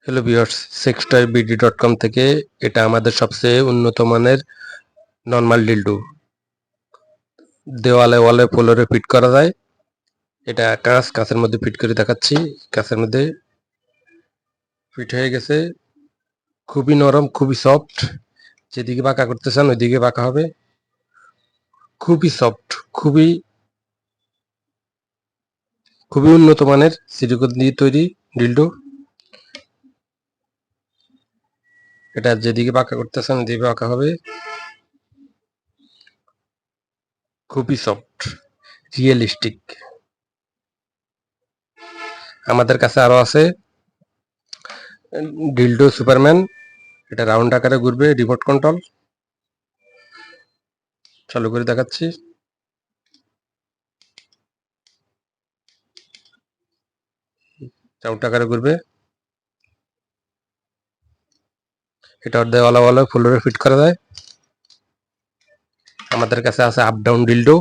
Hello viewers, sextoybd.com থেকে এটা আমাদের সবচেয়ে উন্নত মানের নরমাল ডিলডো। দেওয়ালে ওয়ালে ফ্লোরে ফিট করা যায়। এটা কাঁচের মধ্যে ফিট করে দেখাচ্ছি। কাঁচের মধ্যে ফিট হয়ে গেছে। খুবই নরম, খুবই সফট। যেদিকে বাঁকা করতে চান ওইদিকে বাঁকা হবে। খুবই সফট, খুবই উন্নত মানের সিলিকন দিয়ে তৈরি ডিলডো। এটা যেদিকে বাঁকা করতে চান ওইদিকে বাঁকা হবে। খুবই সফট, রিয়েলিস্টিক। আমাদের কাছে আরো আছে ডিলডো সুপারম্যান। এটা রাউন্ড আকারে ঘুরবে, রিমোট কন্ট্রোল। চালু করে দেখাচ্ছি। রাউন্ড আকারে ঘুরবে। এটা দেওয়ালা ফ্লোরে ফিট করা যায়। আমাদের কাছে আছে আপ ডাউন ডিলডো।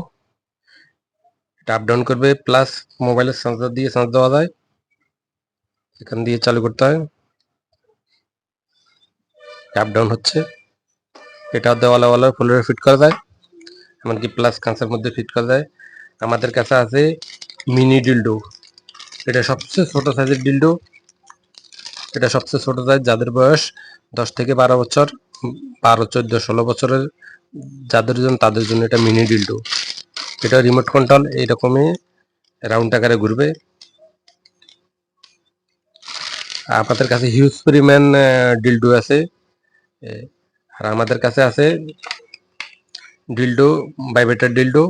এটা আপ ডাউন করবে, প্লাস মোবাইলের চার্জার দিয়ে চার্জ দেওয়া যায়। এখান দিয়ে চালু করতে হয়। আপ ডাউন হচ্ছে। এটা দেওয়ালা ফ্লোরে ফিট করা যায়, এমনকি প্লাস কাঁচের মধ্যে ফিট করা যায়। আমাদের কাছে আছে মিনি ডিলডো। এটা সবচেয়ে ছোট সাইজের ডিলডো। এটা সবচেয়ে ছোট সাইজ। যাদের বয়স 10 থেকে 12 বছর, 12, 14, 16 বছরের যাদের জন্য, তাদের জন্য এটা মিনি ডিলডো। এটা রিমোট কন্ট্রোল, এইরকমই রাউন্ড আকারে ঘুরবে। আমাদের কাছে হিউজ পরিমাণ ডিলডো আছে। আর আমাদের কাছে আছে ডিলডো, ভাইব্রেটর ডিলডো।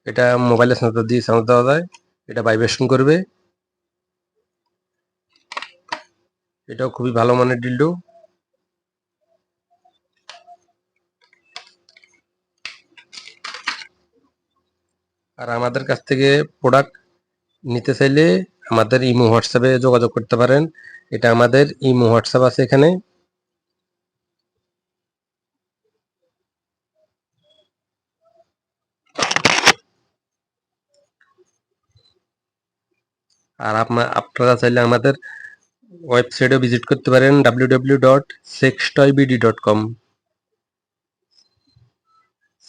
এটা মোবাইলের সেন্সর দিয়ে সাউন্ড দেওয়া যায়। এটা ভাইব্রেশন করবে। এটাও খুবই ভালো মানের ডিলডো। আর আমাদের কাছ থেকে প্রোডাক্ট নিতে চাইলে আমাদের ইমো হোয়াটসঅ্যাপে যোগাযোগ করতে পারেন। এটা আমাদের ইমো হোয়াটসঅ্যাপ আছে এখানে। আর আপনারা চাইলে আমাদের ওয়েবসাইটে ভিজিট করতে পারেন www.sextoybd.com।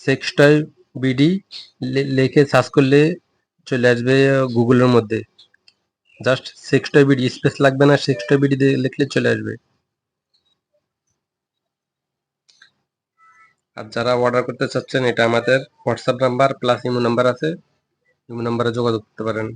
sextoybd লিখে সার্চ করলে চলে আসবে গুগলের মধ্যে। জাস্ট sextoybd, স্পেস লাগবে না, sextoybd লিখলে চলে আসবে। আর যারা অর্ডার করতে চাচ্ছেন, এটা আমাদের WhatsApp number plus imo number আছে। ইমো নাম্বারে যোগাযোগ করতে পারেন।